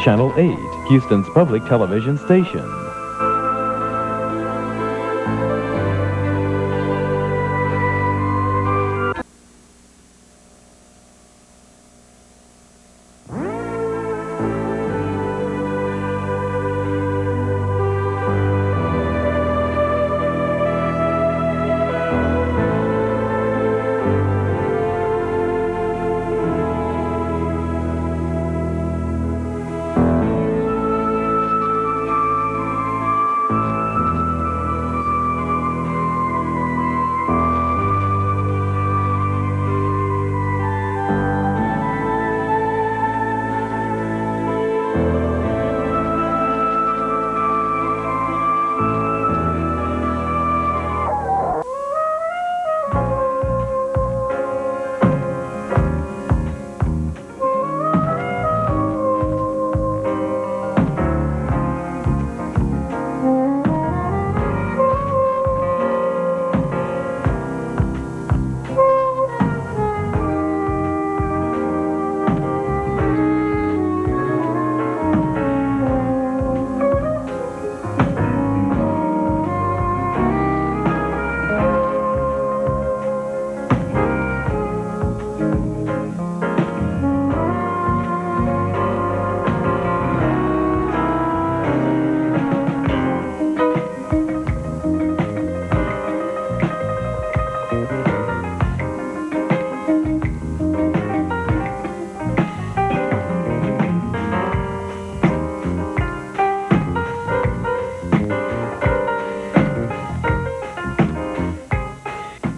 Channel 8, Houston's public television station.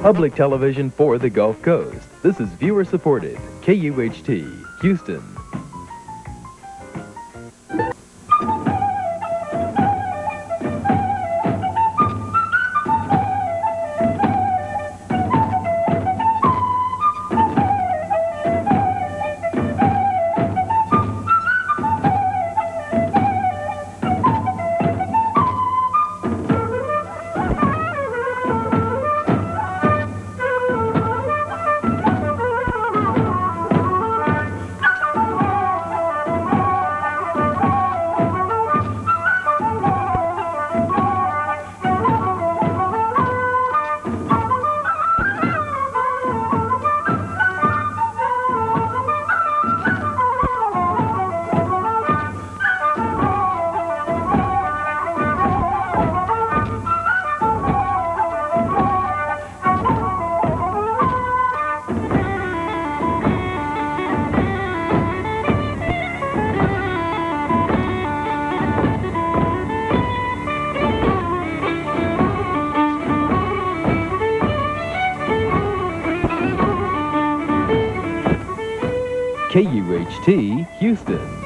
Public television for the Gulf Coast. This is viewer-supported KUHT Houston. KUHT Houston.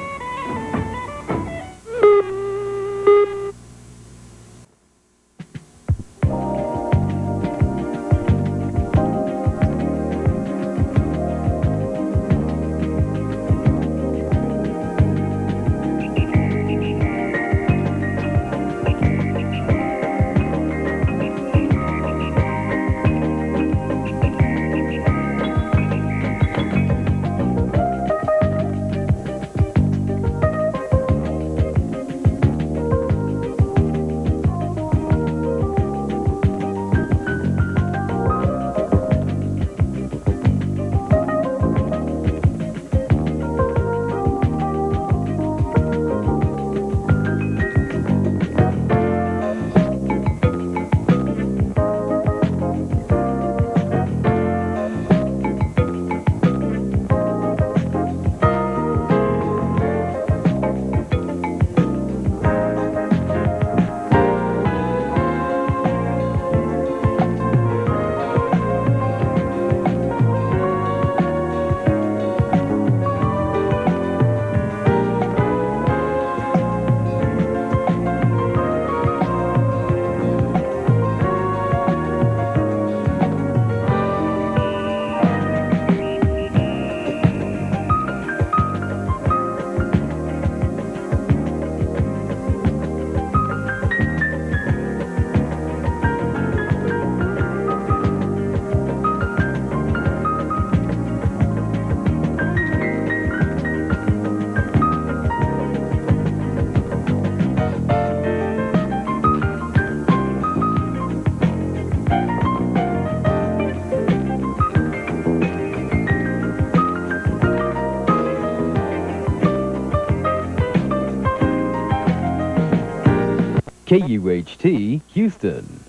KUHT Houston.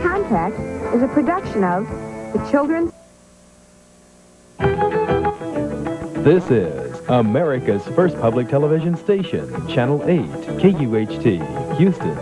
Contact is a production of the Children's... This is America's first public television station, Channel 8, KUHT Houston.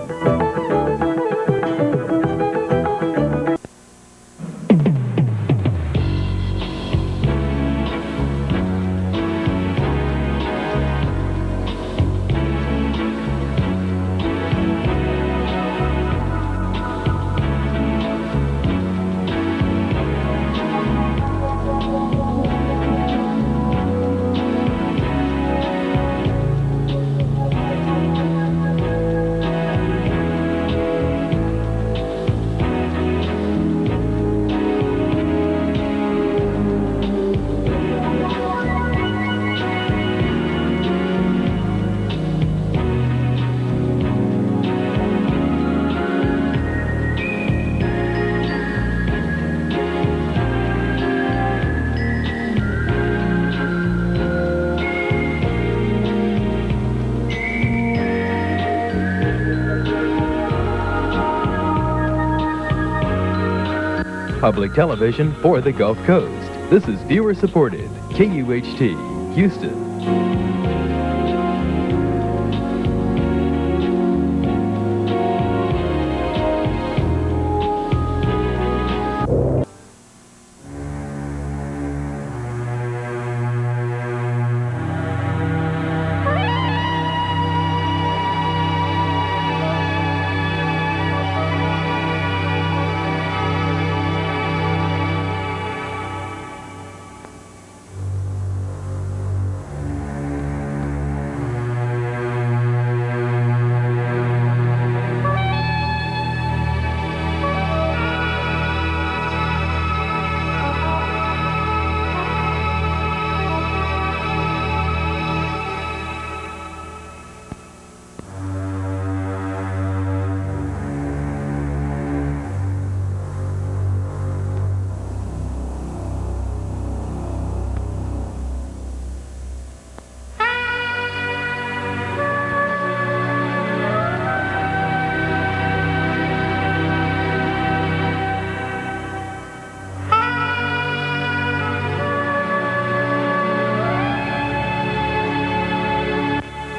Public television for the Gulf Coast. This is viewer-supported KUHT Houston.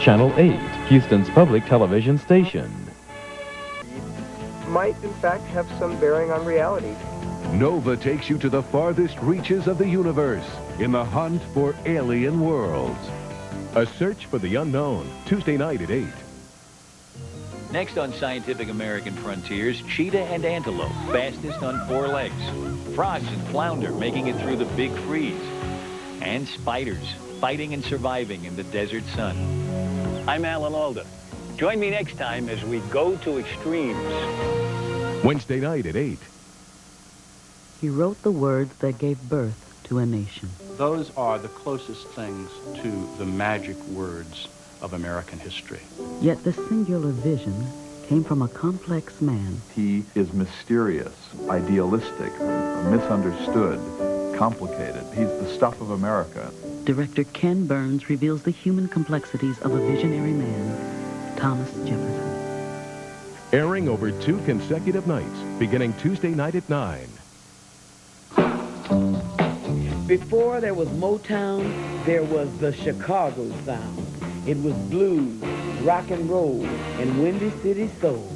Channel 8, Houston's public television station. Might in fact have some bearing on reality. Nova takes you to the farthest reaches of the universe in the hunt for alien worlds. A search for the unknown, Tuesday night at 8. Next on Scientific American Frontiers, cheetah and antelope, fastest on 4 legs. Frogs and flounder making it through the big freeze. And spiders, fighting and surviving in the desert sun. I'm Alan Alda. Join me next time as we go to extremes. Wednesday night at 8. He wrote the words that gave birth to a nation. Those are the closest things to the magic words of American history. Yet the singular vision came from a complex man. He is mysterious, idealistic, misunderstood, complicated. He's the stuff of America. Director Ken Burns reveals the human complexities of a visionary man, Thomas Jefferson. Airing over 2 consecutive nights, beginning Tuesday night at 9. Before there was Motown, there was the Chicago sound. It was blues, rock and roll, and Windy City soul.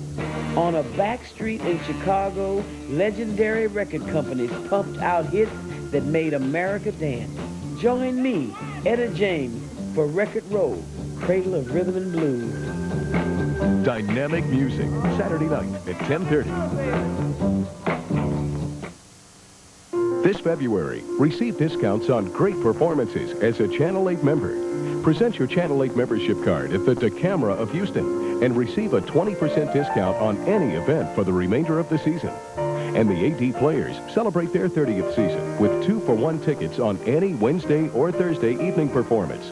On a back street in Chicago, legendary record companies pumped out hits that made America dance. Join me, Etta James, for Record Roll, Cradle of Rhythm and Blues. Dynamic music, Saturday night at 10:30. This February, receive discounts on great performances as a Channel 8 member. Present your Channel 8 membership card at the Decamera of Houston and receive a 20% discount on any event for the remainder of the season. And the AD Players celebrate their 30th season with 2-for-1 tickets on any Wednesday or Thursday evening performance.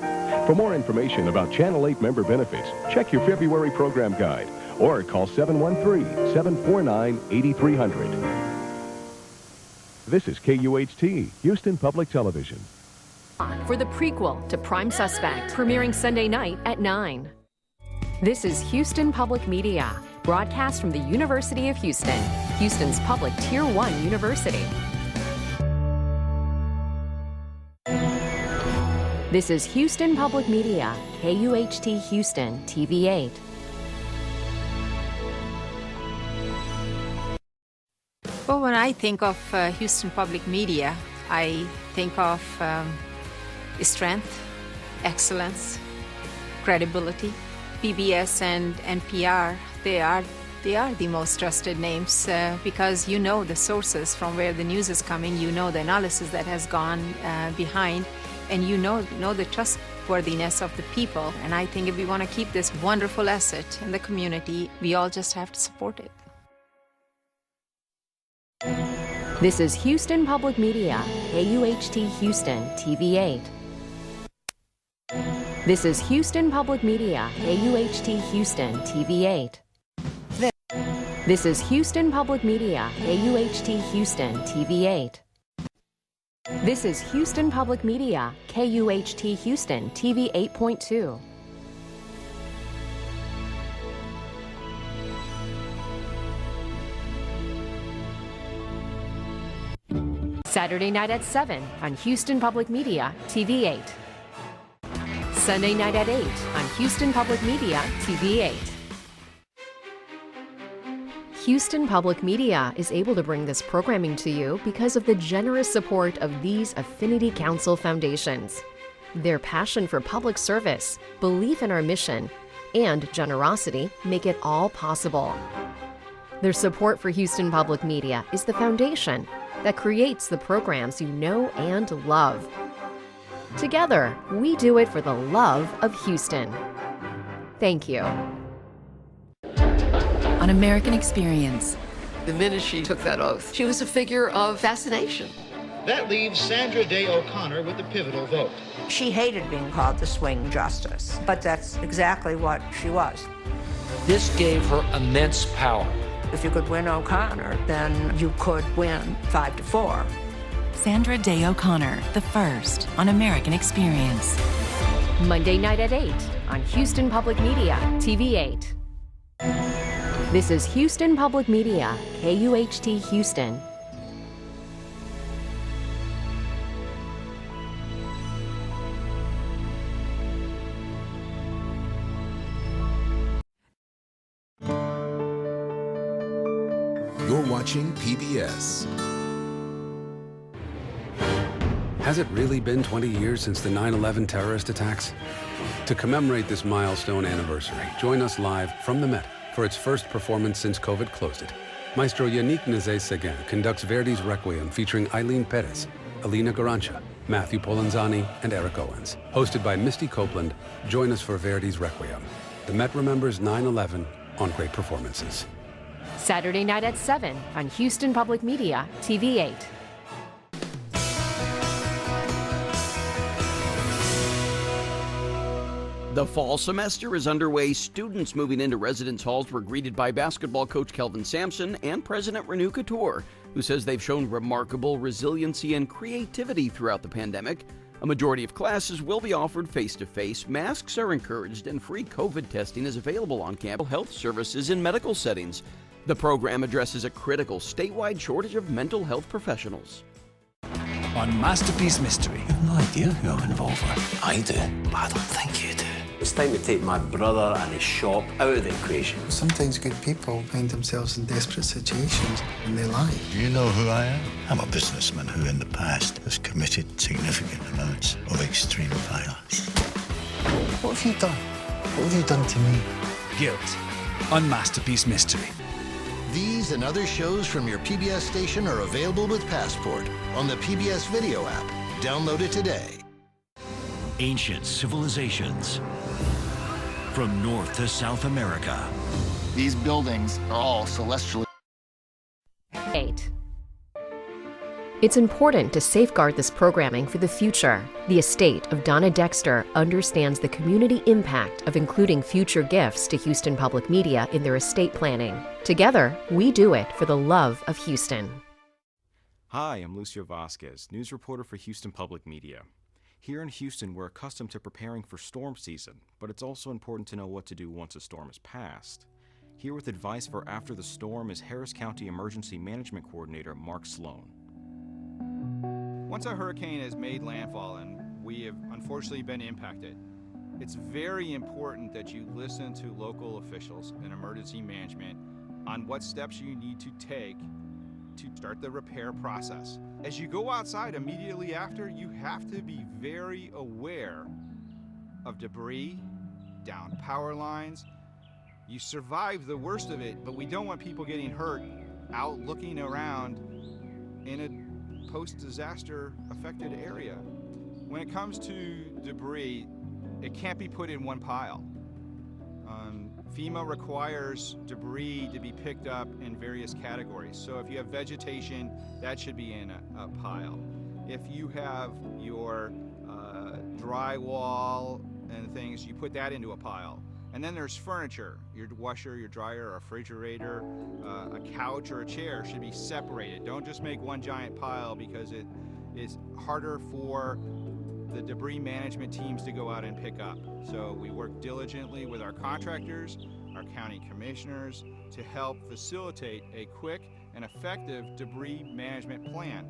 For more information about Channel 8 member benefits, check your February program guide or call 713-749-8300. This is KUHT, Houston Public Television. For the prequel to Prime Suspect, premiering Sunday night at 9. This is Houston Public Media, broadcast from the University of Houston, Houston's public Tier 1 university. This is Houston Public Media, KUHT Houston, TV 8. Well, when I think of Houston Public Media, I think of strength, excellence, credibility. PBS and NPR, they are the most trusted names because you know the sources from where the news is coming, you know the analysis that has gone behind, and you know the trustworthiness of the people. And I think if we want to keep this wonderful asset in the community, we all just have to support it. This is Houston Public Media, KUHT Houston, TV 8. This is Houston Public Media, KUHT Houston, TV 8. This is Houston Public Media, KUHT Houston, TV 8. This is Houston Public Media, KUHT Houston, TV 8.2. Saturday night at 7 on Houston Public Media, TV 8. Sunday night at 8 on Houston Public Media, TV 8. Houston Public Media is able to bring this programming to you because of the generous support of these Affinity Council foundations. Their passion for public service, belief in our mission, and generosity make it all possible. Their support for Houston Public Media is the foundation that creates the programs you know and love. Together, we do it for the love of Houston. Thank you. On American Experience. The minute she took that oath, she was a figure of fascination. That leaves Sandra Day O'Connor with the pivotal vote. She hated being called the swing justice, but that's exactly what she was. This gave her immense power. If you could win O'Connor, then you could win 5-4. Sandra Day O'Connor, the first on American Experience. Monday night at 8 on Houston Public Media, TV 8. This is Houston Public Media, KUHT Houston. You're watching PBS. Has it really been 20 years since the 9/11 terrorist attacks? To commemorate this milestone anniversary, join us live from the Met for its first performance since COVID closed it. Maestro Yannick Nézet-Séguin conducts Verdi's Requiem featuring Eileen Perez, Alina Garancha, Matthew Polenzani, and Eric Owens. Hosted by Misty Copeland, join us for Verdi's Requiem. The Met remembers 9/11 on great performances. Saturday night at 7 on Houston Public Media, TV 8. The fall semester is underway. Students moving into residence halls were greeted by basketball coach Kelvin Sampson and President Renu Couture, who says they've shown remarkable resiliency and creativity throughout the pandemic. A majority of classes will be offered face-to-face. Masks are encouraged, and free COVID testing is available on campus health services in medical settings. The program addresses a critical statewide shortage of mental health professionals. On Masterpiece Mystery. You have no idea who I'm involved with. I do, but I don't think you do. It's time to take my brother and his shop out of the equation. Sometimes good people find themselves in desperate situations and they lie. Do you know who I am? I'm a businessman who in the past has committed significant amounts of extreme violence. What have you done? What have you done to me? Guilt on Masterpiece Mystery. These and other shows from your PBS station are available with Passport on the PBS Video app. Download it today. Ancient civilizations from North to South America. These buildings are all celestial. 8. It's important to safeguard this programming for the future. The estate of Donna Dexter understands the community impact of including future gifts to Houston Public Media in their estate planning. Together, we do it for the love of Houston. Hi, I'm Lucio Vasquez, news reporter for Houston Public Media. Here in Houston, we're accustomed to preparing for storm season, but it's also important to know what to do once a storm is passed. Here with advice for after the storm is Harris County Emergency Management Coordinator Mark Sloan. Once a hurricane has made landfall and we have unfortunately been impacted, it's very important that you listen to local officials and emergency management on what steps you need to take to start the repair process. As you go outside immediately after, you have to be very aware of debris, down power lines. You survived the worst of it, but we don't want people getting hurt out looking around in a post-disaster affected area. When it comes to debris, it can't be put in one pile. FEMA requires debris to be picked up in various categories. So if you have vegetation, that should be in a pile. If you have your drywall and things, you put that into a pile. And then there's furniture, your washer, your dryer, a refrigerator, a couch or a chair should be separated. Don't just make one giant pile because it is harder for the debris management teams to go out and pick up. So we work diligently with our contractors, our county commissioners to help facilitate a quick and effective debris management plan.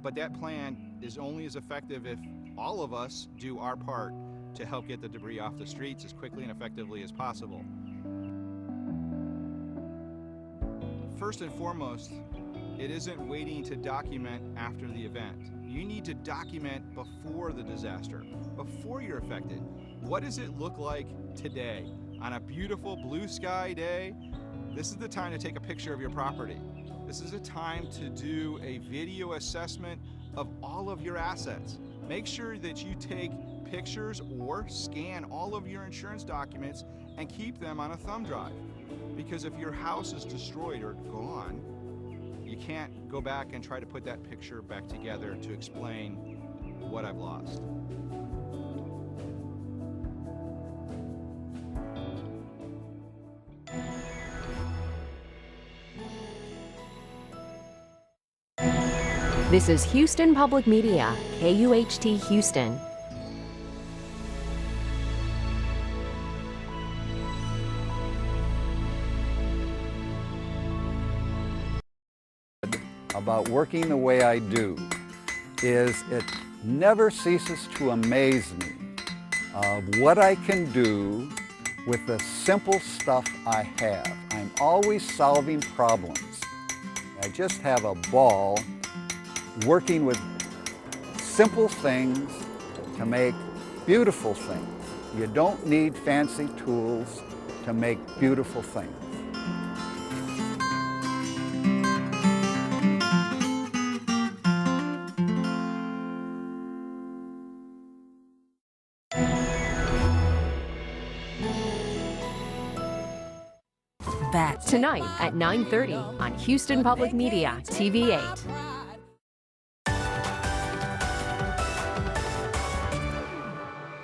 But that plan is only as effective if all of us do our part to help get the debris off the streets as quickly and effectively as possible. First and foremost, it isn't waiting to document after the event. You need to document before the disaster, before you're affected. What does it look like today? On a beautiful blue sky day, this is the time to take a picture of your property. This is a time to do a video assessment of all of your assets. Make sure that you take pictures or scan all of your insurance documents and keep them on a thumb drive. Because if your house is destroyed or gone, you can't go back and try to put that picture back together to explain what I've lost. This is Houston Public Media, KUHT Houston. About working the way I do is it never ceases to amaze me of what I can do with the simple stuff I have. I'm always solving problems. I just have a ball working with simple things to make beautiful things. You don't need fancy tools to make beautiful things. Tonight at 9:30 on Houston Public Media, TV 8.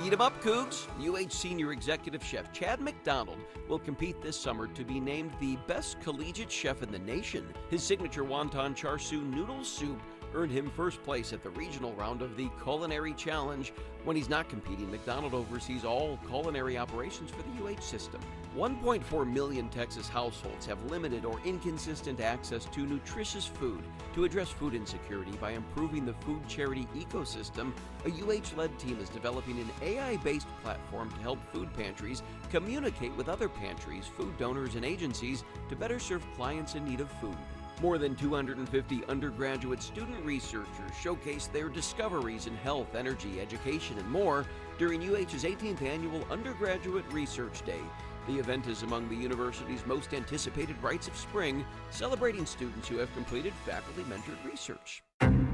Eat 'em up, Cougs! UH Senior Executive Chef Chad McDonald will compete this summer to be named the best collegiate chef in the nation. His signature wonton char siu noodle soup earned him first place at the regional round of the Culinary Challenge. When he's not competing, McDonald oversees all culinary operations for the UH system. 1.4 million Texas households have limited or inconsistent access to nutritious food. To address food insecurity by improving the food charity ecosystem, a UH-led team is developing an AI-based platform to help food pantries communicate with other pantries, food donors, and agencies to better serve clients in need of food. More than 250 undergraduate student researchers showcase their discoveries in health, energy, education, and more during UH's 18th annual Undergraduate Research Day. The event is among the university's most anticipated rites of spring, celebrating students who have completed faculty-mentored research.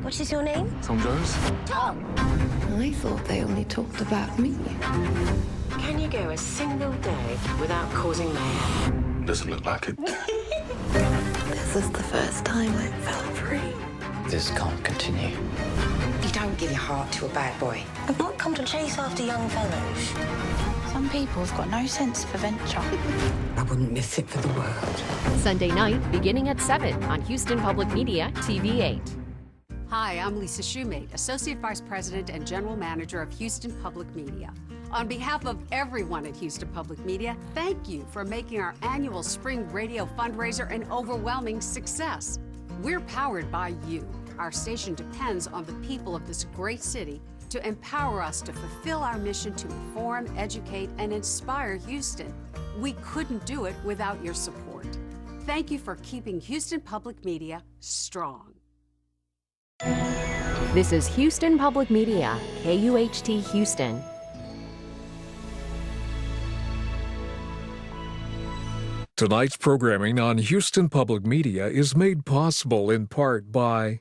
What is your name? Tom Jones. Tom! I thought they only talked about me. Can you go a single day without causing mayhem? Doesn't look like it. This is the first time I felt free. This can't continue. You don't give your heart to a bad boy. I've not come to chase after young fellows. Some people have got no sense of adventure. I wouldn't miss it for the world. Sunday night, beginning at 7 on Houston Public Media, TV 8. Hi, I'm Lisa Shoemate, Associate Vice President and General Manager of Houston Public Media. On behalf of everyone at Houston Public Media, thank you for making our annual spring radio fundraiser an overwhelming success. We're powered by you. Our station depends on the people of this great city to empower us to fulfill our mission to inform, educate, and inspire Houston. We couldn't do it without your support. Thank you for keeping Houston Public Media strong. This is Houston Public Media, KUHT Houston. Tonight's programming on Houston Public Media is made possible in part by